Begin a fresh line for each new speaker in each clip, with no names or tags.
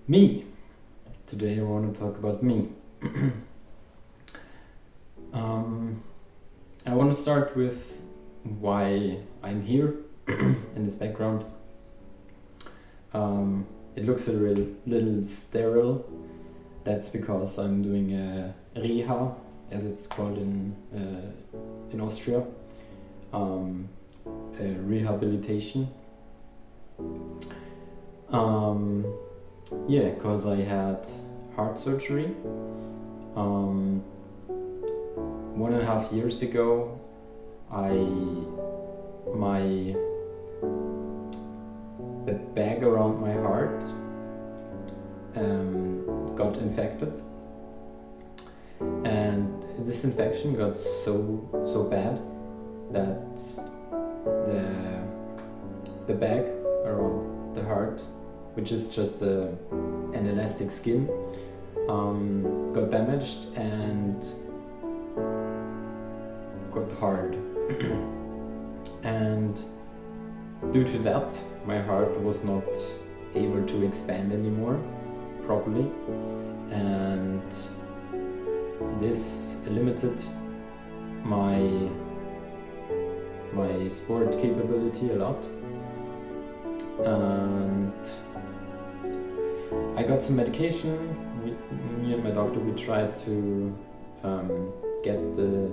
Me. Today I want to talk about me. I want to start with why I'm here in this background. It looks a little sterile. That's because I'm doing a Reha, as it's called in Austria, a rehabilitation. Yeah, because I had heart surgery 1.5 years ago. The bag around my heart got infected, and this infection got so bad that the bag around the heart, which is just an elastic skin, got damaged and got hard. And due to that, my heart was not able to expand anymore properly, and this limited my sport capability a lot. And I got some medication. Me and my doctor, we tried to get the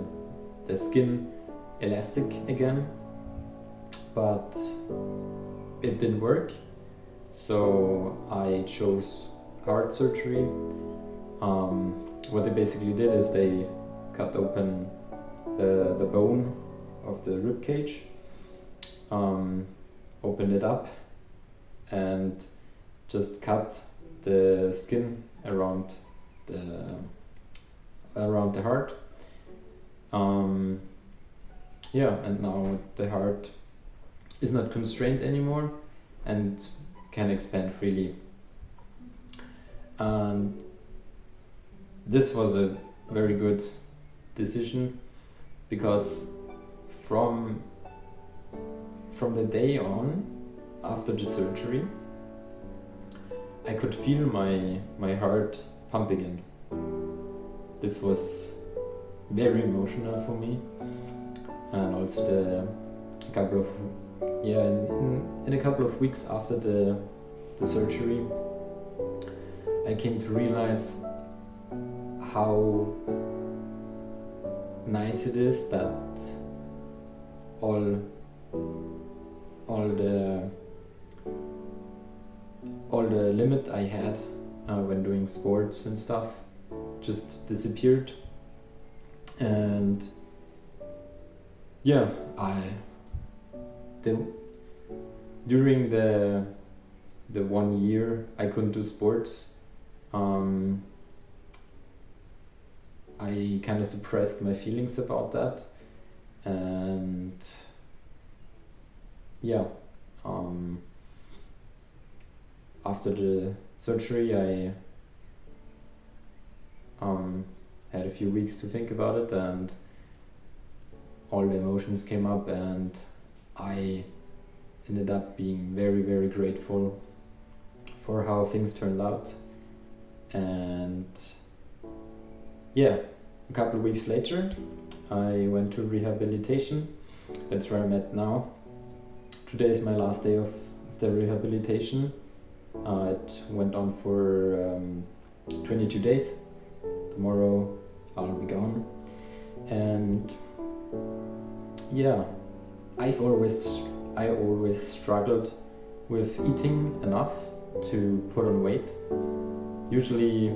skin elastic again, but it didn't work. So I chose heart surgery. What they basically did is they cut open the bone of the rib cage, opened it up, and just cut the skin around the heart. And now the heart is not constrained anymore and can expand freely. And this was a very good decision, because from the day on after the surgery, I could feel my heart pump again. This was very emotional for me, and also in a couple of weeks after the surgery, I came to realize how nice it is that all the limit I had when doing sports and stuff just disappeared. And during the 1 year I couldn't do sports, I kind of suppressed my feelings about that. And after the surgery, I had a few weeks to think about it, and all the emotions came up, and I ended up being very, very grateful for how things turned out. And a couple of weeks later, I went to rehabilitation. That's where I'm at now. Today is my last day of the rehabilitation. It went on for 22 days. Tomorrow I'll be gone. And I always struggled with eating enough to put on weight. Usually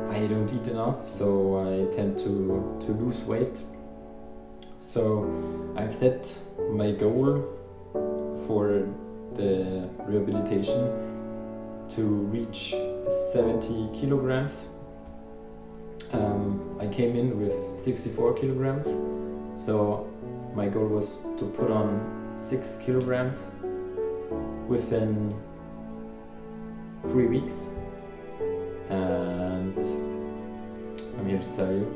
I don't eat enough, so I tend to lose weight. So I've set my goal for the rehabilitation to reach 70 kilograms. I came in with 64 kilograms, so my goal was to put on 6 kilograms within 3 weeks. And I'm here to tell you,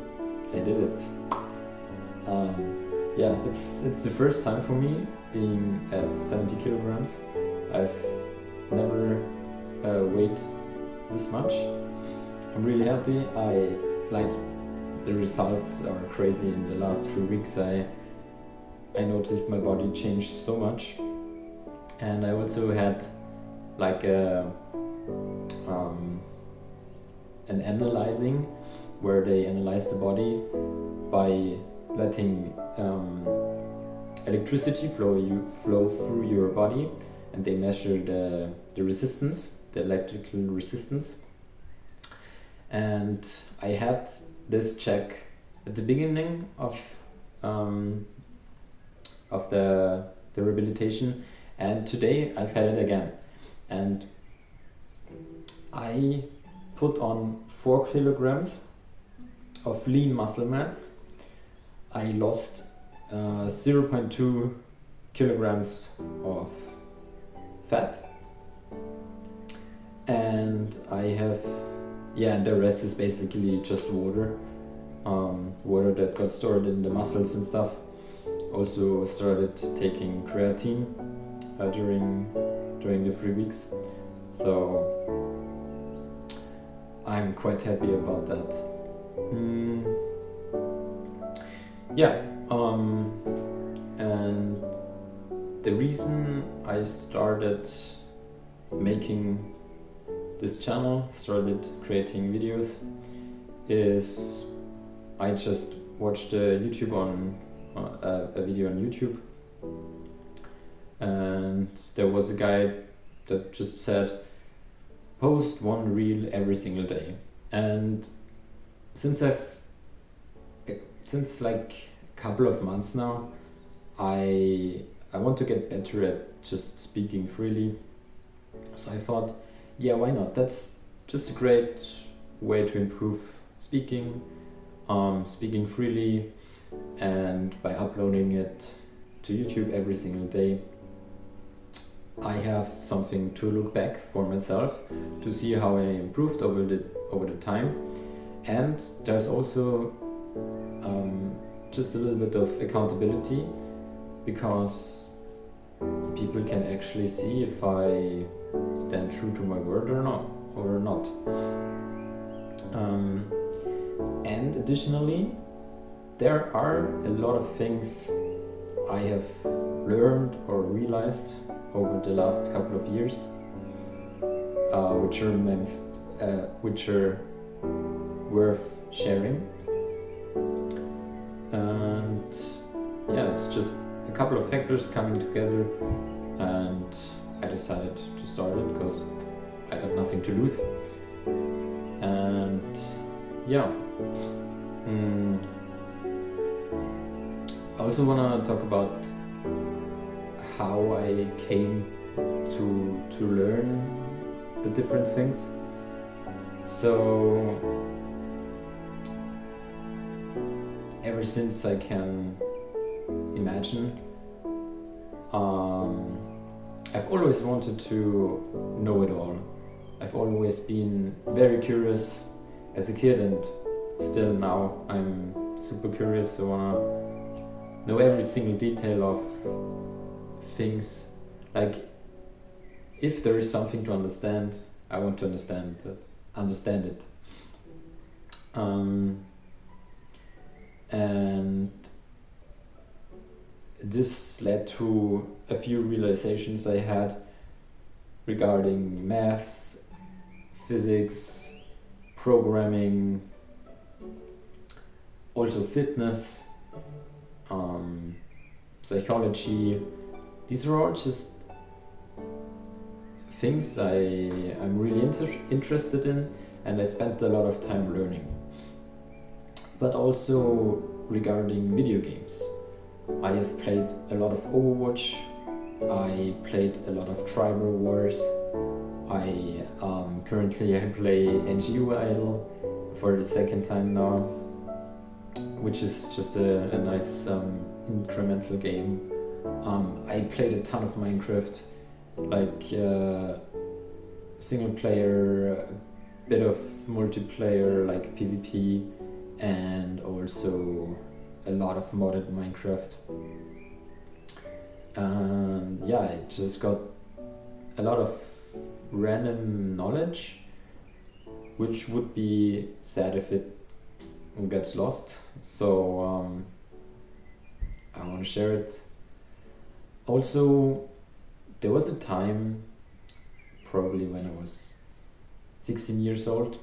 I did it. It's the first time for me being at 70 kilograms. I've never weight this much. I'm really happy. The results are crazy. In the last 3 weeks I noticed my body changed so much, and I also had like an analyzing where they analyze the body by letting electricity flow through your body, and they measure the resistance, the electrical resistance. And I had this check at the beginning of the rehabilitation, and today I've had it again, and I put on 4 kilograms of lean muscle mass. I lost 0.2 kilograms of fat, and I have, and the rest is basically just water, water that got stored in the muscles and stuff. Also started taking creatine during the 3 weeks, so I'm quite happy about that. And the reason I started making this channel, started creating videos, is I just watched a video on YouTube, and there was a guy that just said, post 1 reel every single day. And since like a couple of months now, I want to get better at just speaking freely. So I thought, why not? That's just a great way to improve speaking freely, and by uploading it to YouTube every single day, I have something to look back for myself to see how I improved over the time. And there's also just a little bit of accountability, because people can actually see if I stand true to my word or not. And additionally, there are a lot of things I have learned or realized over the last couple of years, which are worth sharing. And it's just a couple of factors coming together, and I decided to start it because I got nothing to lose. And I also want to talk about how I came to learn the different things. So ever since I can imagine, I've always wanted to know it all. I've always been very curious as a kid, and still now I'm super curious. I want to know every single detail of things. Like, if there is something to understand, I want to understand it. And this led to a few realizations I had regarding maths, physics, programming, also fitness, psychology. These are all just things I'm really interested in, and I spent a lot of time learning. But also regarding video games. I have played a lot of Overwatch, I played a lot of Tribal Wars, currently I play NGU Idol for the second time now, which is just a nice incremental game. I played a ton of Minecraft, like single player, a bit of multiplayer like PvP, and also a lot of modded Minecraft. And I just got a lot of random knowledge, which would be sad if it gets lost. So I want to share it. Also, there was a time, probably when I was 16 years old,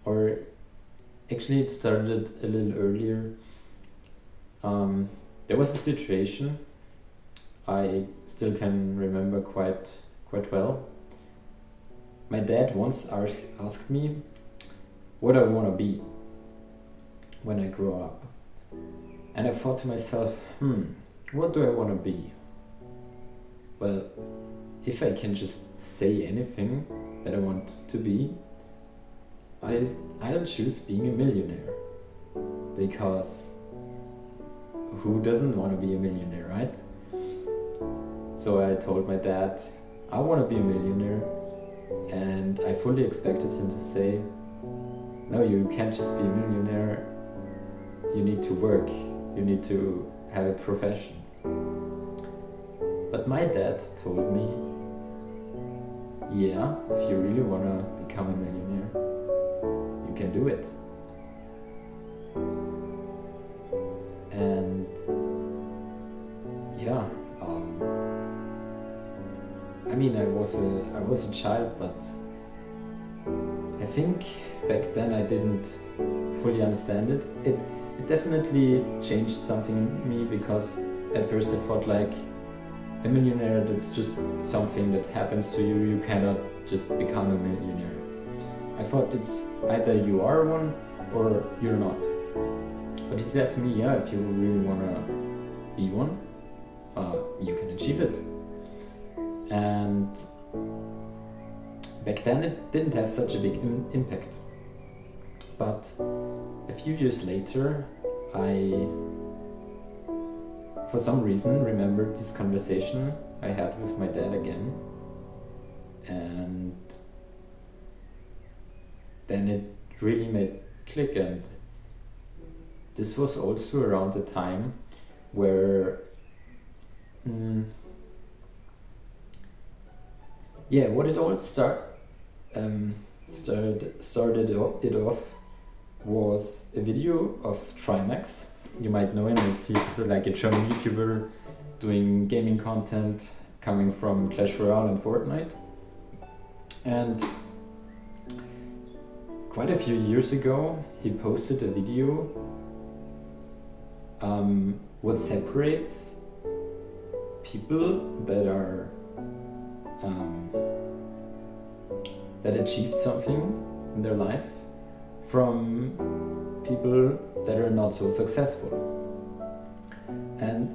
or actually it started a little earlier. There was a situation I still can remember quite well. My dad once asked me what I want to be when I grow up. And I thought to myself, what do I want to be? Well, if I can just say anything that I want to be, I'll choose being a millionaire. Because who doesn't want to be a millionaire, right? So I told my dad, I want to be a millionaire. And I fully expected him to say, no, you can't just be a millionaire. You need to work. You need to have a profession. But my dad told me, yeah, if you really want to become a millionaire, you can do it. And yeah, I mean, I was a child, but I think back then I didn't fully understand it. It definitely changed something in me, because at first I thought like a millionaire, that's just something that happens to you. You cannot just become a millionaire. I thought it's either you are one or you're not. But he said to me, yeah, if you really want to be one, you can achieve it. And back then it didn't have such a big impact. But a few years later, I, for some reason, remembered this conversation I had with my dad again. And then it really made click. And this was also around the time where what it all started it off was a video of Trimax. You might know him. He's like a German YouTuber doing gaming content, coming from Clash Royale and Fortnite. And quite a few years ago, he posted a video what separates people that are that achieved something in their life from people that are not so successful. And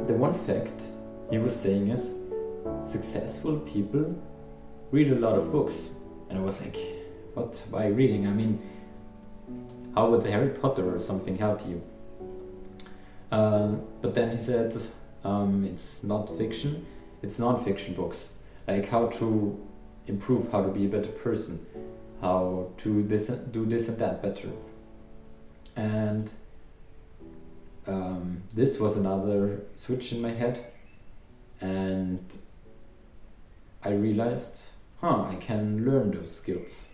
the one fact he was saying is, successful people read a lot of books. And I was like, what? Why reading? I mean, how would Harry Potter or something help you? But then he said, it's not fiction, it's non-fiction books. Like how to improve, how to be a better person, how to do this and that better. And this was another switch in my head, and I realized, I can learn those skills.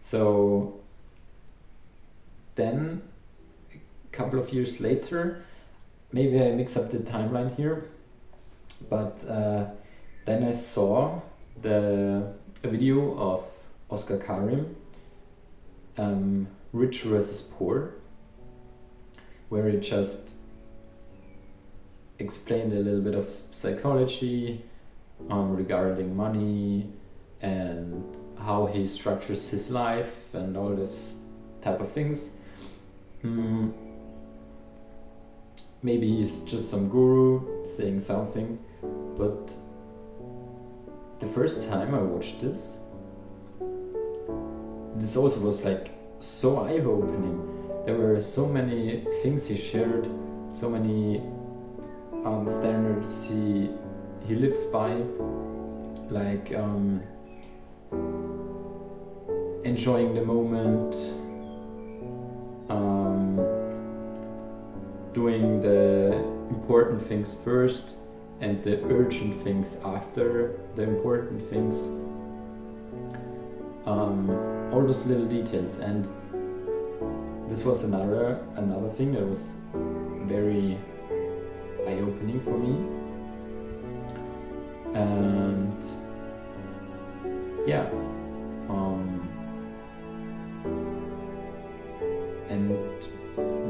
So then a couple of years later, maybe I mix up the timeline here, but then I saw a video of Oscar Karim, Rich versus Poor, where he just explained a little bit of psychology regarding money and how he structures his life and all this type of things. Maybe he's just some guru saying something, but the first time I watched this also was like so eye-opening. There were so many things he shared, so many standards he lives by, like enjoying the moment, doing the important things first, and the urgent things after the important things. All those little details, and this was another thing that was very eye-opening for me. And yeah, and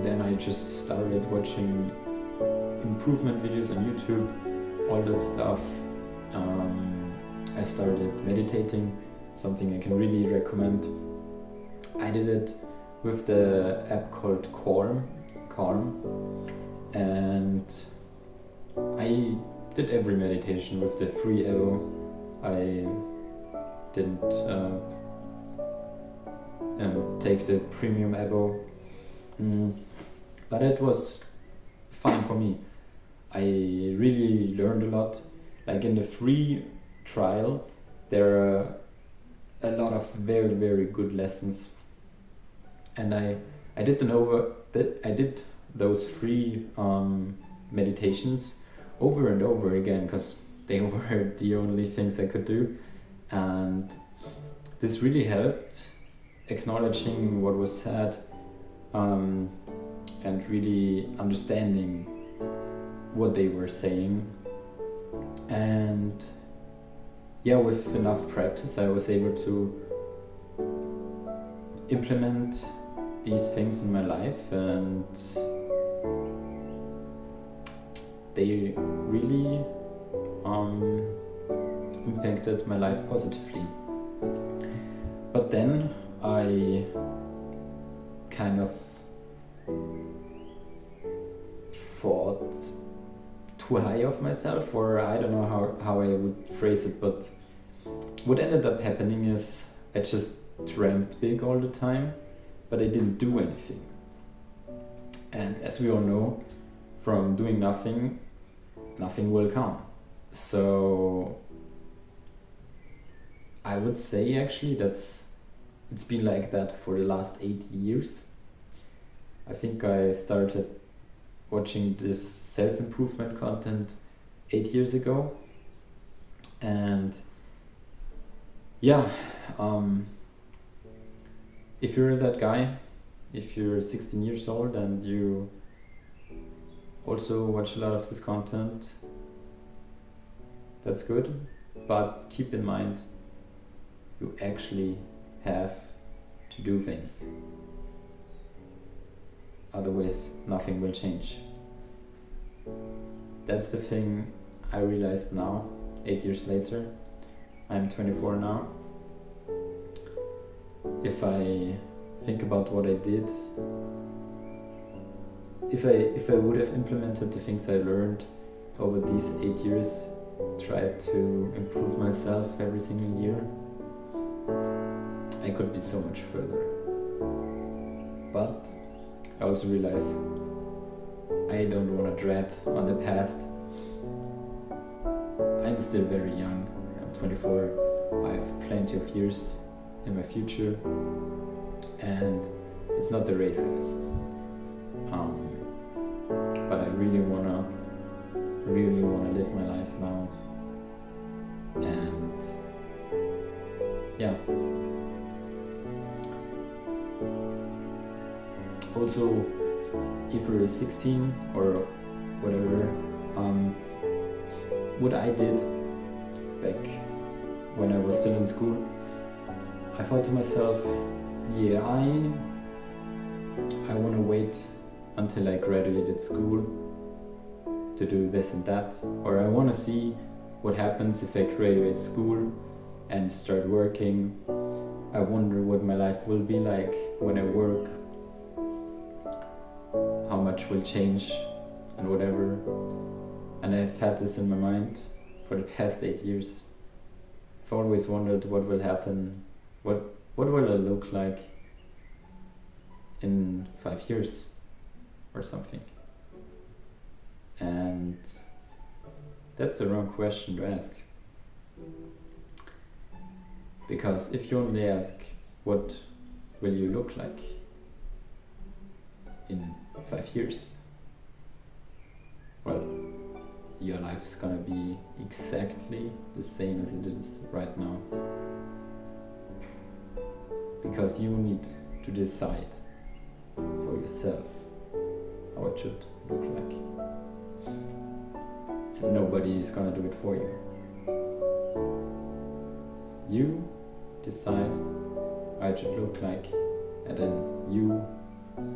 then I just started watching improvement videos on YouTube, all that stuff. I started meditating, something I can really recommend. I did it with the app called Calm, and I did every meditation with the free Evo. I didn't take the premium Evo, but it was fine for me. I really learned a lot. Like in the free trial, there are a lot of very, very good lessons, and I did those free meditations over and over again, because they were the only things I could do, and this really helped acknowledging what was said, and really understanding what they were saying. And yeah, with enough practice I was able to implement these things in my life, and they really impacted my life positively. But then I kind of thought too high of myself, or I don't know how I would phrase it, but what ended up happening is I just dreamt big all the time, but I didn't do anything. And as we all know, from doing nothing, nothing will come. So I would say actually it's been like that for the last 8 years. I think I started watching this self-improvement content 8 years ago, and yeah, if you're that guy, if you're 16 years old and you also watch a lot of this content, that's good, but keep in mind you actually have to do things, otherwise nothing will change. That's the thing I realized now, 8 years later. I'm 24 now. If I think about what I did, if I would have implemented the things I learned over these 8 years, tried to improve myself every single year, I could be so much further. But I also realize I don't want to dread on the past. I'm still very young. I'm 24. I have plenty of years in my future, and it's not the race, guys. But I really wanna live my life now, and yeah. Also, if you're 16 or whatever, what I did back when I was still in school, I thought to myself, yeah, I want to wait until I graduated school to do this and that, or I want to see what happens if I graduate school and start working. I wonder what my life will be like when I work, how much will change and whatever. And I've had this in my mind for the past 8 years. I've always wondered what will happen, what will I look like in 5 years or something. And that's the wrong question to ask. Because if you only ask what will you look like in 5 years, well, your life is gonna be exactly the same as it is right now. Because you need to decide for yourself how it should look like. And nobody is gonna do it for you. You decide how it should look like, and then you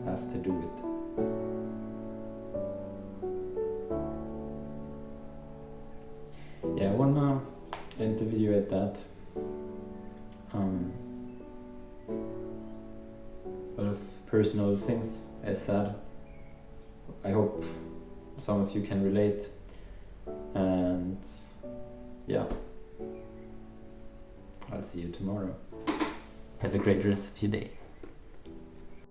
have to do it. Yeah, I wanna interview at that. A lot of personal things I said. I hope some of you can relate. And yeah, I'll see you tomorrow. Have a great rest of your day.